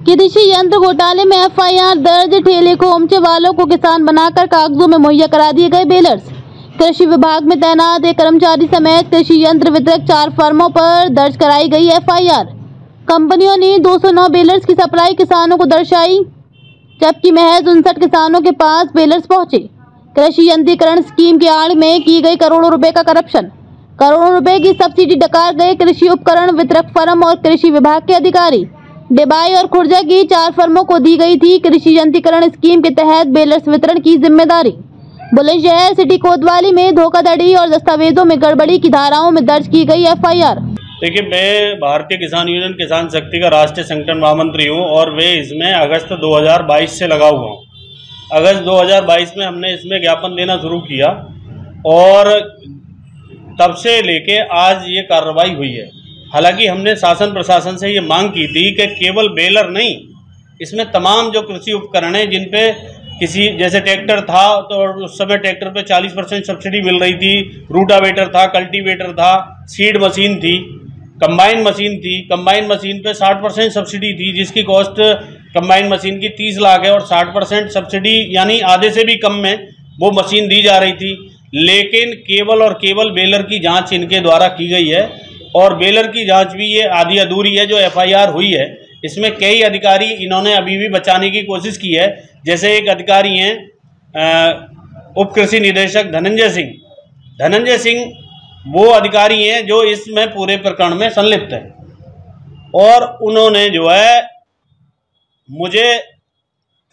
कृषि यंत्र घोटाले में एफआईआर दर्ज, ठेले को ओमचे वालों को किसान बनाकर कागजों में मुहैया करा दिए गए बेलर्स। कृषि विभाग में तैनात एक कर्मचारी समेत कृषि यंत्र वितरक 4 फर्मों पर दर्ज कराई गई एफआईआर। कंपनियों ने 209 बेलर्स की सप्लाई किसानों को दर्शाई, जबकि महज 59 किसानों के पास बेलर्स पहुंचे। कृषि यंत्रीकरण स्कीम की आड़ में की गई करोड़ों रुपए का करप्शन। करोड़ों रुपए की सब्सिडी डकार गए कृषि उपकरण वितरक फर्म और कृषि विभाग के अधिकारी। डिबाई और खुर्जा की 4 फर्मों को दी गई थी कृषि यंत्रीकरण स्कीम के तहत बेलर्स वितरण की जिम्मेदारी। बुलंदशहर सिटी कोतवाली में धोखाधड़ी और दस्तावेजों में गड़बड़ी की धाराओं में दर्ज की गई एफआईआर। देखिए, मैं भारतीय किसान यूनियन किसान शक्ति का राष्ट्रीय संगठन महामंत्री हूँ और वे इसमें अगस्त 2022 से लगा हुआ हूँ। अगस्त 2022 में हमने इसमें ज्ञापन देना शुरू किया और तब से लेके आज ये कार्रवाई हुई है। हालांकि हमने शासन प्रशासन से ये मांग की थी कि केवल बेलर नहीं, इसमें तमाम जो कृषि उपकरण हैं जिन पे किसी जैसे ट्रैक्टर था तो उस समय ट्रैक्टर पे 40% सब्सिडी मिल रही थी, रूटावेटर था, कल्टीवेटर था, सीड मशीन थी, कंबाइन मशीन थी। कंबाइन मशीन पे 60% सब्सिडी थी, जिसकी कॉस्ट कंबाइन मशीन की 30 लाख है और 60% सब्सिडी यानी आधे से भी कम में वो मशीन दी जा रही थी। लेकिन केवल और केवल बेलर की जांच इनके द्वारा की गई है और बेलर की जांच भी ये आधी अधूरी है। जो एफआईआर हुई है इसमें कई अधिकारी इन्होंने अभी भी बचाने की कोशिश की है। जैसे एक अधिकारी हैं उप कृषि निदेशक धनंजय सिंह वो अधिकारी हैं जो इसमें पूरे प्रकरण में संलिप्त है और उन्होंने जो है मुझे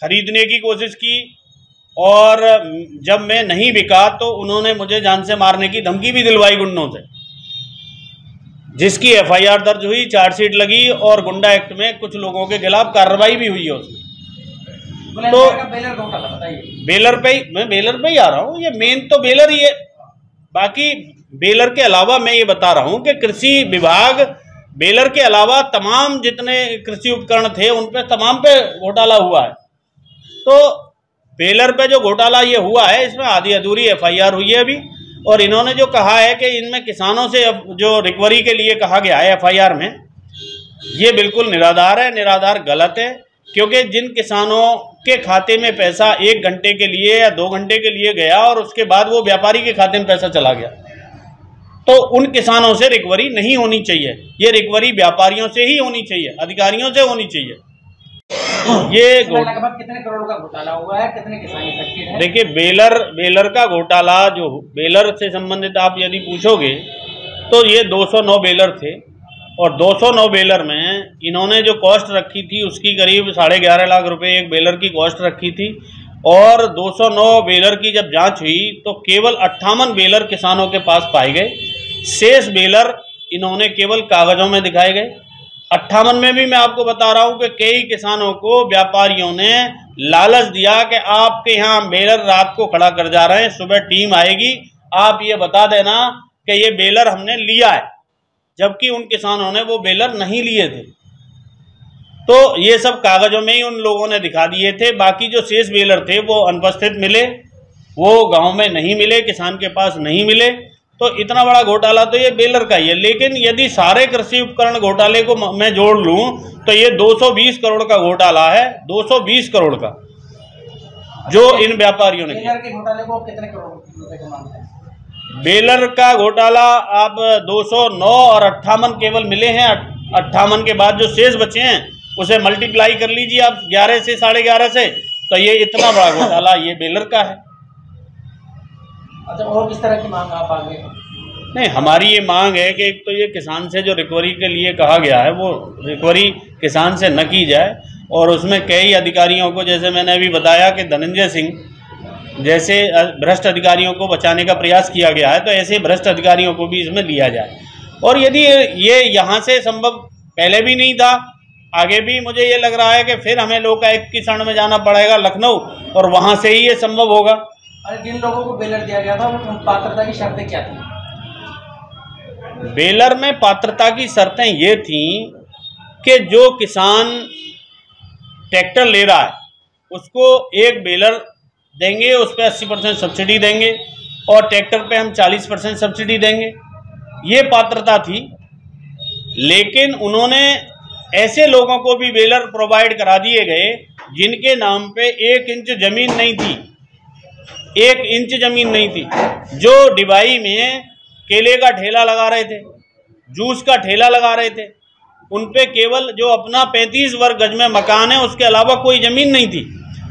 खरीदने की कोशिश की और जब मैं नहीं बिका तो उन्होंने मुझे जान से मारने की धमकी भी दिलवाई गुंडों से, जिसकी एफआईआर दर्ज हुई, चार्जशीट लगी और गुंडा एक्ट में कुछ लोगों के खिलाफ कार्रवाई भी हुई है उसमें। तो बेलर पे मैं बेलर पे ही आ रहा हूँ, ये मेन तो बेलर ही है। बाकी बेलर के अलावा मैं ये बता रहा हूँ कि कृषि विभाग बेलर के अलावा तमाम जितने कृषि उपकरण थे उन पे तमाम पे घोटाला हुआ है। तो बेलर पे जो घोटाला ये हुआ है इसमें आधी अधूरी एफआईआर हुई है अभी। और इन्होंने जो कहा है कि इनमें किसानों से जो रिकवरी के लिए कहा गया है एफआईआर में, ये बिल्कुल निराधार है, निराधार गलत है। क्योंकि जिन किसानों के खाते में पैसा 1 घंटे के लिए या 2 घंटे के लिए गया और उसके बाद वो व्यापारी के खाते में पैसा चला गया, तो उन किसानों से रिकवरी नहीं होनी चाहिए। ये रिकवरी व्यापारियों से ही होनी चाहिए, अधिकारियों से होनी चाहिए। ये लगभग कितने करोड़ का घोटाला हुआ है, कितने किसान इफेक्टेड हैं? देखिए, बेलर का घोटाला जो बेलर से संबंधित आप यदि पूछोगे तो ये 209 बेलर थे और 209 बेलर में इन्होंने जो कॉस्ट रखी थी उसकी करीब 11.5 लाख रुपए एक बेलर की कॉस्ट रखी थी। और 209 बेलर की जब जांच हुई तो केवल 58 बेलर किसानों के पास पाए गए। शेष बेलर इन्होंने केवल कागजों में दिखाए गए। 58 में भी मैं आपको बता रहा हूं कि कई किसानों को व्यापारियों ने लालच दिया कि आपके यहाँ बेलर रात को खड़ा कर जा रहे हैं, सुबह टीम आएगी, आप ये बता देना कि ये बेलर हमने लिया है, जबकि उन किसानों ने वो बेलर नहीं लिए थे। तो ये सब कागजों में ही उन लोगों ने दिखा दिए थे। बाकी जो शेष बेलर थे वो अनुपस्थित मिले, वो गांव में नहीं मिले, किसान के पास नहीं मिले। तो इतना बड़ा घोटाला तो ये बेलर का ही है। लेकिन यदि सारे कृषि उपकरण घोटाले को मैं जोड़ लूं तो ये 220 करोड़ का घोटाला है, 220 करोड़ का, जो इन व्यापारियों ने किया। बेलर के घोटाले को कितने करोड़ रुपए का मानते हैं? बेलर का घोटाला आप 209 और 58 केवल मिले हैं। 58 के बाद जो शेष बचे हैं उसे मल्टीप्लाई कर लीजिए आप 11 से 11.5 से, तो ये इतना बड़ा घोटाला ये बेलर का है। अच्छा, और किस तरह की मांग आप आगे? नहीं, हमारी ये मांग है कि एक तो ये किसान से जो रिकवरी के लिए कहा गया है वो रिकवरी किसान से न की जाए और उसमें कई अधिकारियों को, जैसे मैंने अभी बताया कि धनंजय सिंह जैसे भ्रष्ट अधिकारियों को बचाने का प्रयास किया गया है, तो ऐसे भ्रष्ट अधिकारियों को भी इसमें लिया जाए। और यदि ये यहाँ से संभव पहले भी नहीं था, आगे भी मुझे ये लग रहा है कि फिर हमें लोकायुक्त की शरण में जाना पड़ेगा लखनऊ और वहाँ से ही ये संभव होगा। अरे जिन लोगों को बेलर दिया गया था वो पात्रता की शर्तें क्या थी? बेलर में पात्रता की शर्तें ये थीं कि जो किसान ट्रैक्टर ले रहा है उसको एक बेलर देंगे, उस पर 80% सब्सिडी देंगे और ट्रैक्टर पे हम 40% सब्सिडी देंगे, ये पात्रता थी। लेकिन उन्होंने ऐसे लोगों को भी बेलर प्रोवाइड करा दिए गए जिनके नाम पे 1 इंच जमीन नहीं थी, 1 इंच जमीन नहीं थी, जो डिबाई में केले का ठेला लगा रहे थे, जूस का ठेला लगा रहे थे। उन पे केवल जो अपना 35 वर्ग गज में मकान है उसके अलावा कोई जमीन नहीं थी।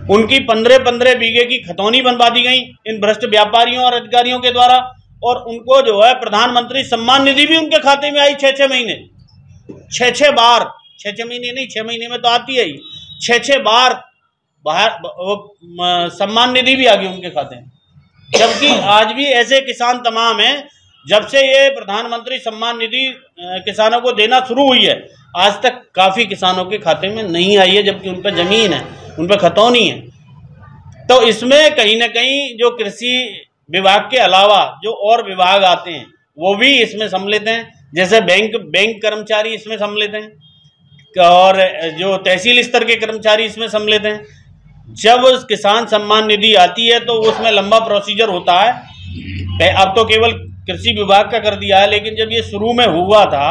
उनकी 15-15 बीघे की खतौनी बनवा दी गई इन भ्रष्ट व्यापारियों और अधिकारियों के द्वारा। और उनको जो है प्रधानमंत्री सम्मान निधि भी उनके खाते में आई 6-6 महीने, 6-6 बार, 6-6 महीने नहीं, 6 महीने में तो आती है ही, 6-6 बार बाहर सम्मान निधि भी आ गई उनके खाते में। जबकि आज भी ऐसे किसान तमाम हैं, जब से ये प्रधानमंत्री सम्मान निधि किसानों को देना शुरू हुई है आज तक काफ़ी किसानों के खाते में नहीं आई है, जबकि उन पर ज़मीन है, उन पर खतौनी है। तो इसमें कहीं ना कहीं जो कृषि विभाग के अलावा जो और विभाग आते हैं वो भी इसमें सम्मिलित हैं, जैसे बैंक कर्मचारी इसमें सम्मिलित हैं और जो तहसील स्तर के कर्मचारी इसमें सम्मिलित हैं। जब किसान सम्मान निधि आती है तो उसमें लंबा प्रोसीजर होता है। अब तो केवल कृषि विभाग का कर दिया है, लेकिन जब ये शुरू में हुआ था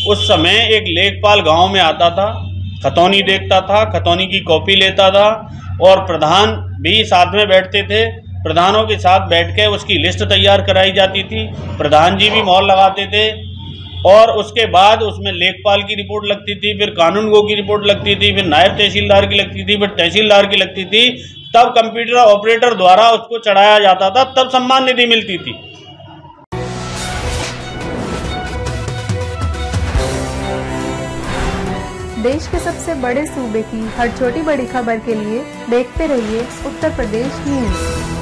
उस समय एक लेखपाल गांव में आता था, खतौनी देखता था, खतौनी की कॉपी लेता था और प्रधान भी साथ में बैठते थे। प्रधानों के साथ बैठ के उसकी लिस्ट तैयार कराई जाती थी, प्रधान जी भी मोहर लगाते थे और उसके बाद उसमें लेखपाल की रिपोर्ट लगती थी, फिर कानूनगो की रिपोर्ट लगती थी, फिर नायब तहसीलदार की लगती थी, फिर तहसीलदार की लगती थी। तब कंप्यूटर ऑपरेटर द्वारा उसको चढ़ाया जाता था, तब सम्मान निधि मिलती थी। देश के सबसे बड़े सूबे की हर छोटी बड़ी खबर के लिए देखते रहिए उत्तर प्रदेश न्यूज़।